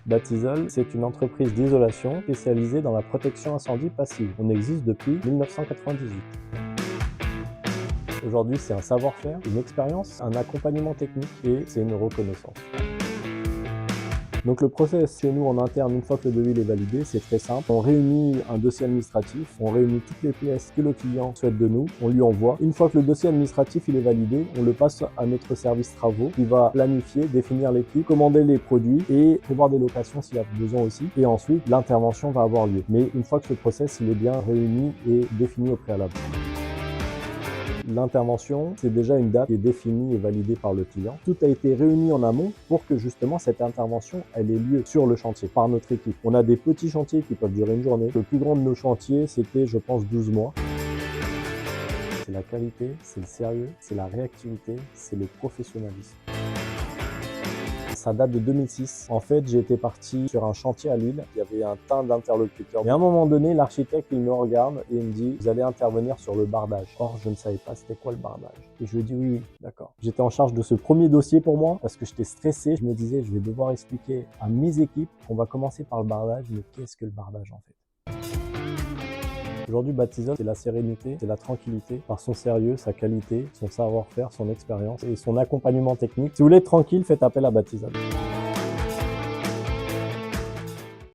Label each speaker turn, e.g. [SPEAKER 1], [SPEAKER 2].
[SPEAKER 1] Batisol, c'est une entreprise d'isolation spécialisée dans la protection incendie passive. On existe depuis 1998. Aujourd'hui, c'est un savoir-faire, une expérience, un accompagnement technique et c'est une reconnaissance. Donc le process chez nous en interne, une fois que le devis est validé, c'est très simple. On réunit un dossier administratif, on réunit toutes les pièces que le client souhaite de nous, on lui envoie. Une fois que le dossier administratif est validé, on le passe à notre service travaux qui va planifier, définir les prix, commander les produits et prévoir des locations s'il y a besoin aussi. Et ensuite, l'intervention va avoir lieu. Mais une fois que ce process est bien réuni et défini au préalable. L'intervention, c'est déjà une date qui est définie et validée par le client. Tout a été réuni en amont pour que justement cette intervention, elle ait lieu sur le chantier par notre équipe. On a des petits chantiers qui peuvent durer une journée. Le plus grand de nos chantiers, c'était, je pense, 12 mois. C'est la qualité, c'est le sérieux, c'est la réactivité, c'est le professionnalisme. Ça date de 2006. En fait, j'étais parti sur un chantier à Lille. Il y avait un tas d'interlocuteurs. Et à un moment donné, l'architecte, il me regarde et il me dit « Vous allez intervenir sur le bardage ». Or, je ne savais pas c'était quoi le bardage. Et je lui ai dit « Oui, d'accord ». J'étais en charge de ce premier dossier pour moi parce que j'étais stressé. Je me disais « Je vais devoir expliquer à mes équipes qu'on va commencer par le bardage, mais qu'est-ce que le bardage en fait ?» Aujourd'hui, Batisol, c'est la sérénité, c'est la tranquillité, par son sérieux, sa qualité, son savoir-faire, son expérience et son accompagnement technique. Si vous voulez être tranquille, faites appel à Batisol.